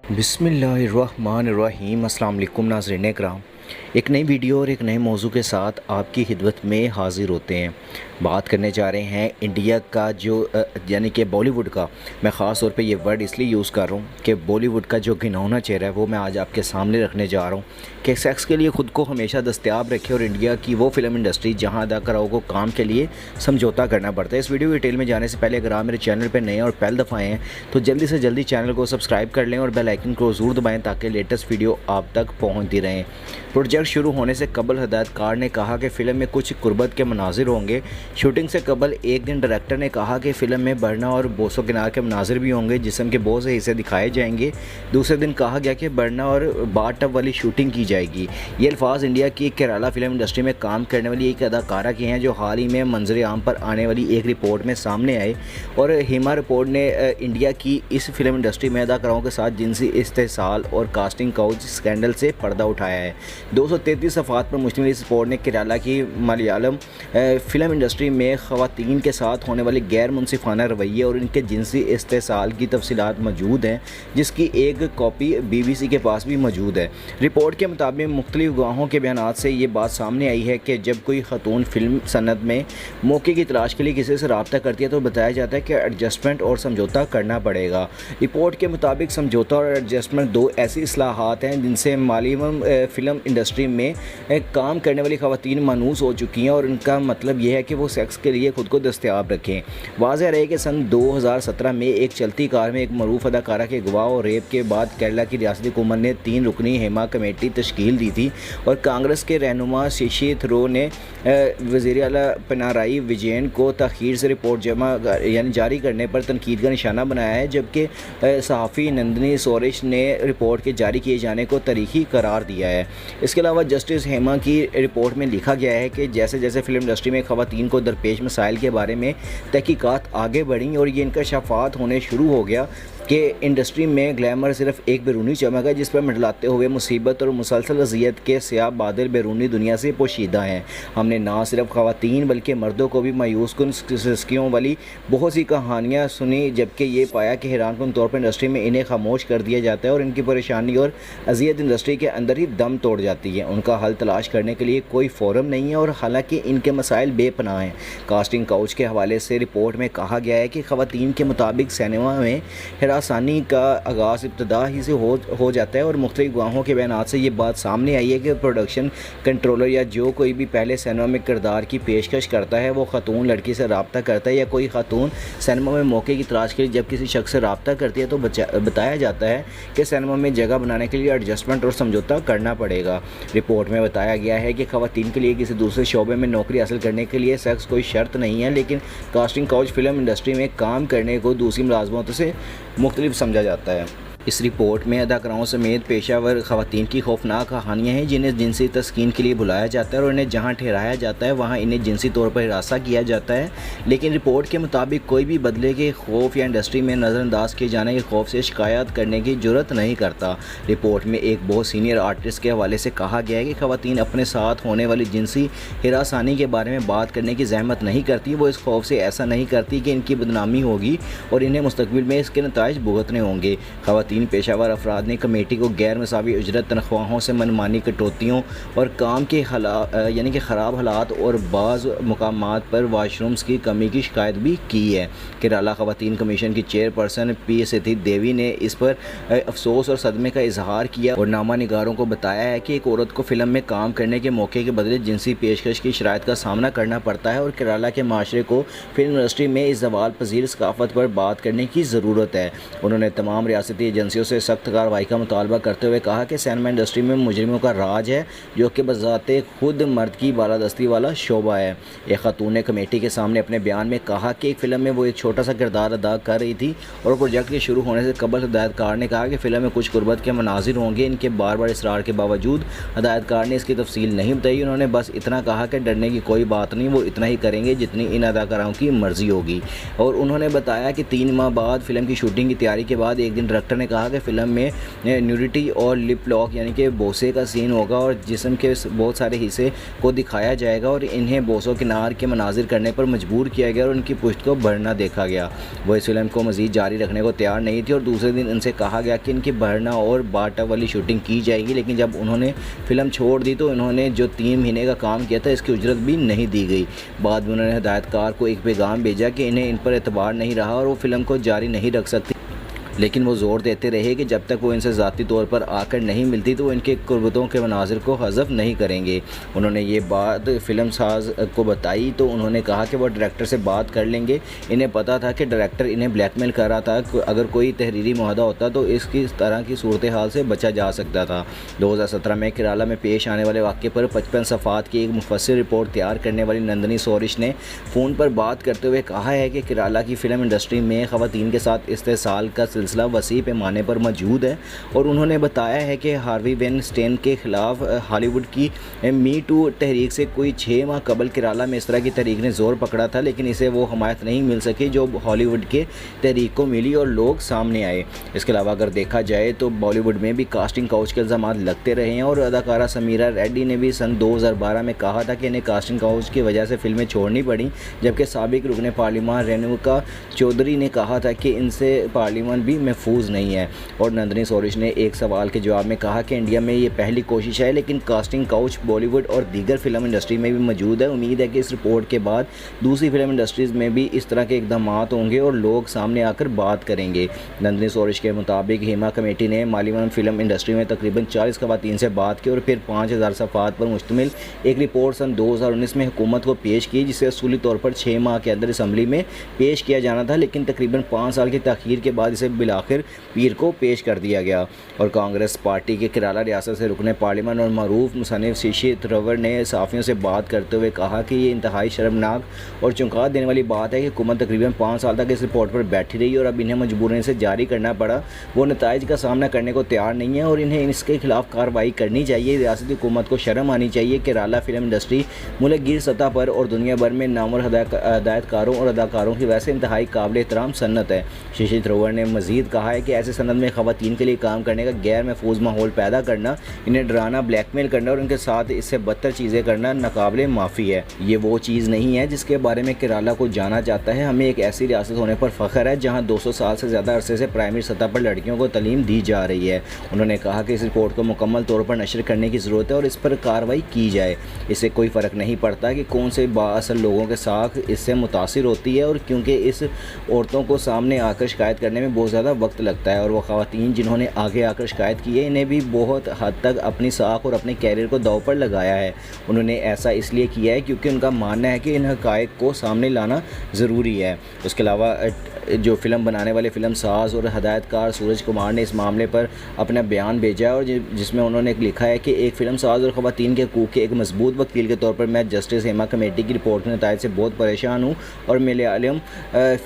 बिस्मिल्लाहिर्रहमानिर्रहीम। अस्सलाम वालेकुम नाज़रीन इकराम, एक नई वीडियो और एक नए मौजू के साथ आपकी खिदमत में हाज़िर होते हैं। बात करने जा रहे हैं इंडिया का जो यानी कि बॉलीवुड का। मैं ख़ास तौर पे ये वर्ड इसलिए यूज़ कर रहा हूँ कि बॉलीवुड का जो घिनौना चेहरा है वो मैं आज आपके सामने रखने जा रहा हूँ कि सेक्स के लिए ख़ुद को हमेशा दस्तयाब रखे और इंडिया की वो फिल्म इंडस्ट्री जहाँ अदाकाराओं को काम के लिए समझौता करना पड़ता है। इस वीडियो डिटेल में जाने से पहले अगर आप मेरे चैनल पर नए और पहली दफ़ा आए हैं तो जल्दी से जल्दी चैनल को सब्सक्राइब कर लें और बेल आइकन को ज़रूर दबाएँ ताकि लेटेस्ट वीडियो आप तक पहुँचती रहें। प्रोजेक्ट शुरू होने से कबल हिदायतकार ने कहा कि फ़िल्म में कुछ कुर्बत के मनाजिर होंगे। शूटिंग से कबल एक दिन डायरेक्टर ने कहा कि फ़िल्म में बढ़ना और बोसो किनार के मनाजिर भी होंगे, जिस्म के बहुत से हिस्से दिखाए जाएंगे। दूसरे दिन कहा गया कि बढ़ना और बाथ टब वाली शूटिंग की जाएगी। ये अल्फाज इंडिया की केरला फिल्म इंडस्ट्री में काम करने वाली एक अदाकारा के हैं जो हाल ही में मंजर आम पर आने वाली एक रिपोर्ट में सामने आए। और हेमा रिपोर्ट ने इंडिया की इस फिल्म इंडस्ट्री में अदाकाराओं के साथ जिनसी इस्तेसाल और कास्टिंग काउच स्कैंडल से पर्दा उठाया है। 233 सफ़ात पर मुश्तमिल इस रिपोर्ट ने केरला की मलयालम फ़िल्म इंडस्ट्री में ख़वातीन के साथ होने वाले गैर मुनसिफाना रवैये और इनके जिनसी इस्तेसाल की तफसीलात मौजूद हैं, जिसकी एक कॉपी BBC के पास भी मौजूद है। रिपोर्ट के मुताबिक मुख्तलिफ गवाहों के बयान से ये बात सामने आई है कि जब कोई खतून फिल्म सनत में मौके की तलाश के लिए किसी से रब्ता करती है तो बताया जाता है कि एडजस्टमेंट और समझौता करना पड़ेगा। रिपोर्ट के मुताबिक समझौता और एडजस्टमेंट दो ऐसी इस्लाहात हैं जिनसे मलयालम फ़िल्म इंडस्ट्री में काम करने वाली ख़वातीन मानूस हो चुकी हैं और इनका मतलब यह है कि वो सेक्स के लिए ख़ुद को दस्तयाब रखें। वाज़ेह रहे कि सन 2017 में एक चलती कार में एक मरूफ अदाकारा के गवाह और रेप के बाद केरला की रियासती हुकूमत ने 3 रुकनी हेमा कमेटी तश्कील दी थी और कांग्रेस के रहनुमा शशि थरूर ने वज़ीर आला पिनाराई विजयन को तख़ीर से रिपोर्ट जारी करने पर तनकीद का निशाना बनाया है, जबकि सहाफ़ी नंदिनी सोरेश ने रिपोर्ट के जारी किए जाने को तारीखी करार दिया है। इसके अलावा जस्टिस हेमा की रिपोर्ट में लिखा गया है कि जैसे जैसे फिल्म इंडस्ट्री में ख़वातीन को दरपेश मसाइल के बारे में तहकीकात आगे बढ़ी और ये इंकशाफात होने शुरू हो गया कि इंडस्ट्री में ग्लैमर सिर्फ एक बैरूनी चमक है जिस पर मंडलाते हुए मुसीबत और मुसलसल अज़ियत के स्याह बादल बैरूनी दुनिया से पोशीदा हैं। हमने ना सिर्फ ख़वातीन बल्कि मर्दों को भी मायूस कुन सिस्कियों वाली बहुत सी कहानियाँ सुनी, जबकि ये पाया कि हैरान कुन तौर पर इंडस्ट्री में इन्हें खामोश कर दिया जाता है और इनकी परेशानी और अज़ियत इंडस्ट्री के अंदर ही दम तोड़ जाती है। उनका हल तलाश करने के लिए कोई फोरम नहीं है और हालांकि इनके मसाइल बेपनाह हैं। कास्टिंग काउच के हवाले से रिपोर्ट में कहा गया है कि ख़वातीन के मुताबिक सिनेमा में आसानी का आगाज़ इब्तदा ही से हो जाता है और मुख्तलिफ गवाहों के बयान से ये बात सामने आई है कि प्रोडक्शन कंट्रोलर या जो कोई भी पहले सिनेमा में किरदार की पेशकश करता है वो ख़तून लड़की से रब्ता करता है या कोई ख़तून सिनेमा में मौके की तलाश के लिए जब किसी शख्स से रब्ता करती है तो बताया जाता है कि सिनेमा में जगह बनाने के लिए एडजस्टमेंट और समझौता करना पड़ेगा। रिपोर्ट में बताया गया है कि ख़वातीन के लिए किसी दूसरे शोबे में नौकरी हासिल करने के लिए सेक्स कोई शर्त नहीं है, लेकिन कास्टिंग काउच फिल्म इंडस्ट्री में काम करने को दूसरी मुलाजमतों से मुख्तलिफ समझा जाता है। इस रिपोर्ट में अदाकाराओं समेत पेशावर ख़वातीन की खौफनाक कहानियाँ हैं जिन्हें जिनसी तस्कीन के लिए बुलाया जाता है और इन्हें जहाँ ठहराया जाता है वहाँ इन्हें जिनसी तौर पर हिरासा किया जाता है, लेकिन रिपोर्ट के मुताबिक कोई भी बदले के खौफ या इंडस्ट्री में नज़रअंदाज किए जाने के खौफ से शिकायत करने की जुर्रत नहीं करता। रिपोर्ट में एक बहुत सीनियर आर्टिस्ट के हवाले से कहा गया है कि ख़वातीन अपने साथ होने वाली जिनसी हिरासानी के बारे में बात करने की जहमत नहीं करती। वो इस खौफ से ऐसा नहीं करती कि इनकी बदनामी होगी और इन्हें मुस्तकबिल में इसके नताइज भुगतने होंगे। ख़वातीन पेशावर अफराद ने कमेटी को गैर मसावी उजरत, तनख्वाहों से मनमानी कटौतियों और काम के यानी कि ख़राब हालात और बाज़ मकामात पर वाशरूम्स की कमी की शिकायत भी की है। केरला ख़वातीन कमीशन की चेयरपर्सन P सिद्धि देवी ने इस पर अफसोस और सदमे का इजहार किया और नामा निगारों को बताया है कि एक औरत को फ़िल्म में काम करने के मौके के बदले जिनसी पेशकश की शराइत का सामना करना पड़ता है और केरला के माशरे को फिल्म इंडस्ट्री में इस ज़वाल पजीर सकाफ़त पर बात करने की ज़रूरत है। उन्होंने तमाम रियासती एजेंसियों से सख्त कार्रवाई का मुतालबा करते हुए कहा कि सिनेमा इंडस्ट्री में मुजरिमों का राज है जो कि बज़ाते खुद मर्द की बालादस्ती वाला शोबा है। एक खातून ने कमेटी के सामने अपने बयान में कहा कि एक फ़िल्म में वो एक छोटा सा किरदार अदा कर रही थी और प्रोजेक्ट के शुरू होने से कबल हिदायतकार ने कहा कि फ़िल्म में कुछ गुर्बत के मनाजिर होंगे। इनके बार बार इसरार के बावजूद हिदायतकार ने इसकी तफसील नहीं बताई। उन्होंने बस इतना कहा कि डरने की कोई बात नहीं, वो इतना ही करेंगे जितनी इन अदाकाराओं की मर्ज़ी होगी। और उन्होंने बताया कि 3 माह बाद फिल्म की शूटिंग की तैयारी के बाद एक दिन डायरेक्टर ने کہا کہ فلم میں نیوڈیٹی اور لپ لاک یعنی کہ بوسے کا سین ہوگا اور جسم کے بہت سارے حصے کو دکھایا جائے گا اور انہیں بوسوں کنار کے مناظر کرنے پر مجبور کیا گیا اور ان کی پشت کو بھرنا دیکھا گیا۔ وہ اس فلم کو مزید جاری رکھنے کو تیار نہیں تھی اور دوسرے دن ان سے کہا گیا کہ ان کی بھرنا اور باٹا والی شوٹنگ کی جائے گی، لیکن جب انہوں نے فلم چھوڑ دی تو انہوں نے جو 3 مہینے کا کام کیا تھا اس کی اجرت بھی نہیں دی گئی۔ بعد میں انہوں نے ہدایت کار کو ایک پیغام بھیجا کہ انہیں ان پر اعتبار نہیں رہا اور وہ فلم کو جاری نہیں رکھ سکتی، لیکن وہ زور دیتے رہے کہ جب تک وہ ان سے ذاتی طور پر آ کر نہیں ملتی تو وہ ان کے قربتوں کے مناظر کو حذف نہیں کریں گے۔ انہوں نے یہ بات فلم ساز کو بتائی تو انہوں نے کہا کہ وہ ڈائریکٹر سے بات کر لیں گے۔ انہیں پتہ تھا کہ ڈائریکٹر انہیں بلیک میل کر رہا تھا، اگر کوئی تحریری معاہدہ ہوتا تو اس طرح کی صورتحال سے بچا جا سکتا تھا۔ 2017 میں کیرالہ میں پیش آنے والے واقعے پر 55 صفحات کی ایک مفصل رپورٹ تیار کرنے والی نندنی سورش نے فون پر بات کرتے ہوئے کہا ہے کہ کیرالہ کی فلم انڈسٹری میں خواتین کے ساتھ استحصال کا سلسلہ وسیع پیمانے پر موجود ہے، اور انہوں نے بتایا ہے کہ ہاروی وین اسٹین کے خلاف ہالی ووڈ کی می ٹو تحریک سے کوئی 6 ماہ قبل کیرالہ میں اس طرح کی تحریک نے زور پکڑا تھا، لیکن اسے وہ حمایت نہیں مل سکی جو ہالی ووڈ کے تحریک کو ملی اور لوگ سامنے آئے۔ اس کے علاوہ اگر دیکھا جائے تو بالی ووڈ میں بھی کاسٹنگ کاؤچ کے الزامات لگتے رہے ہیں اور اداکارہ سمیرا ریڈی نے بھی سن 2012 میں کہا تھا کہ انہیں کاسٹنگ کاؤچ کی وجہ سے فلمیں چھوڑنی پڑیں، جبکہ سابق رکن پارلیمان رینوکا چودھری نے کہا تھا کہ ان سے پارلیمان بھی محفوظ نہیں ہے۔ اور نندنی سورش نے ایک سوال کے جواب میں کہا کہ انڈیا میں یہ پہلی کوشش ہے، لیکن کاسٹنگ کاؤچ بالی ووڈ اور دیگر فلم انڈسٹری میں بھی موجود ہے۔ امید ہے کہ اس رپورٹ کے بعد دوسری فلم انڈسٹریز میں بھی اس طرح کے اقدامات ہوں گے اور لوگ سامنے آ کر بات کریں گے۔ نندنی سورش کے مطابق ہیما کمیٹی نے مالیالم فلم انڈسٹری میں تقریباً 40 خواتین سے بات کی اور پھر 5000 صفحات پر مشتمل ایک رپورٹ سن 2019 میں حکومت کو پیش کی، جسے اصولی طور پر 6 ماہ کے اندر اسمبلی میں پیش کیا جانا تھا، لیکن تقریباً 5 سال کی تاخیر کے بعد اسے بالآخر پیر کو پیش کر دیا گیا۔ اور کانگریس پارٹی کے کیرالہ ریاست سے رکن پارلیمان اور معروف مصنف ششی تھرور نے صحافیوں سے بات کرتے ہوئے کہا کہ یہ انتہائی شرمناک اور چونکا دینے والی بات ہے کہ حکومت تقریباً 5 سال تک اس رپورٹ پر بیٹھی رہی اور اب انہیں مجبوراً اسے جاری کرنا پڑا۔ وہ نتائج کا سامنا کرنے کو تیار نہیں ہے اور انہیں اس کے خلاف کارروائی کرنی چاہیے۔ ریاستی حکومت کو شرم آنی چاہیے۔ کیرالہ فلم انڈسٹری ملک گیر سطح پر اور دنیا بھر میں نامور ہدایت کاروں اور اداکاروں کی وجہ سے انتہائی قابل احترام صنعت ہے۔ ششی تھرور نے مزید کہا ہے کہ ایسے صنعت میں خواتین کے لیے کام کرنے کا غیر محفوظ ماحول پیدا کرنا، انہیں ڈرانا، بلیک میل کرنا اور ان کے ساتھ اس سے بدتر چیزیں کرنا ناقابل معافی ہے۔ یہ وہ چیز نہیں ہے جس کے بارے میں کیرالہ کو جانا چاہتا ہے۔ ہمیں ایک ایسی ریاست ہونے پر فخر ہے جہاں 200 سال سے زیادہ عرصے سے پرائمری سطح پر لڑکیوں کو تعلیم دی جا رہی ہے۔ انہوں نے کہا کہ اس رپورٹ کو مکمل طور پر نشر کرنے کی ضرورت ہے اور اس پر کارروائی کی جائے۔ اس سے کوئی فرق نہیں پڑتا کہ کون سے بااثر لوگوں کے ساتھ اس سے متاثر ہوتی ہے، اور کیونکہ اس عورتوں کو سامنے آ کر شکایت کرنے میں بہت زیادہ وقت لگتا ہے، اور وہ خواتین جنہوں نے آگے آ کر شکایت کی ہے انہیں بھی بہت حد تک اپنی ساکھ اور اپنے کیریئر کو داؤ پر لگایا ہے۔ انہوں نے ایسا اس لیے کیا ہے کیونکہ ان کا ماننا ہے کہ ان حقائق کو سامنے لانا ضروری ہے۔ اس کے علاوہ جو فلم بنانے والے فلم ساز اور ہدایت کار سورج کمار نے اس معاملے پر اپنا بیان بھیجا ہے، اور جس میں انہوں نے لکھا ہے کہ ایک فلم ساز اور خواتین کے حقوق کے ایک مضبوط وکیل کے طور پر میں جسٹس ہیما کمیٹی کی رپورٹ کے نتائج سے بہت پریشان ہوں، اور ملیالم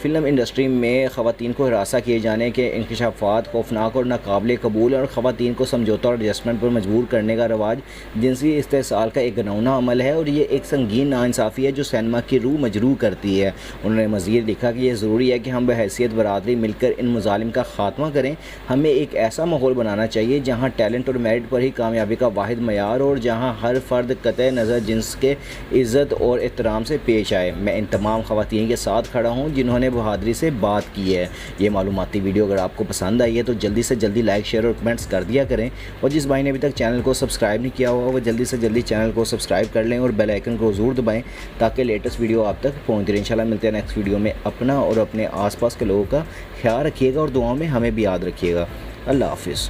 فلم انڈسٹری میں خواتین کو ہراساں کیے جانے کے انکشافات خوفناک اور ناقابل قبول ہیں، اور خواتین کو سمجھوتہ اور ایڈجسٹمنٹ پر مجبور کرنے کا رواج جنسی استحصال کا ایک گھناؤنا عمل ہے، اور یہ ایک سنگین ناانصافی ہے جو سینما کی روح مجروح کرتی ہے۔ انہوں نے مزید لکھا کہ یہ ضروری ہے کہ ہم بحیثیت برادری مل کر ان مظالم کا خاتمہ کریں۔ ہمیں ایک ایسا ماحول بنانا چاہیے جہاں ٹیلنٹ اور میرٹ پر ہی کامیابی کا واحد معیار ہو، اور جہاں ہر فرد قطع نظر جنس کے عزت اور احترام سے پیش آئے۔ میں ان تمام خواتین کے ساتھ کھڑا ہوں جنہوں نے بہادری سے بات کی ہے۔ یہ معلوماتی ویڈیو اگر آپ کو پسند آئی ہے تو جلدی سے جلدی لائک، شیئر اور کمنٹس کر دیا کریں، اور جس بھائی نے ابھی تک چینل کو سبسکرائب نہیں کیا ہوا وہ جلدی سے جلدی چینل کو سبسکرائب کر لیں اور بیل آئیکن کو ضرور دبائیں تاکہ لیٹسٹ ویڈیو آپ تک پہنچتی رہے۔ انشاءاللہ ملتے ہیں نیکسٹ ویڈیو میں۔ اپنا اور اپنے آس پاس کے لوگوں کا خیال رکھیے گا اور دعاؤں میں ہمیں بھی یاد رکھیے گا۔ اللہ حافظ۔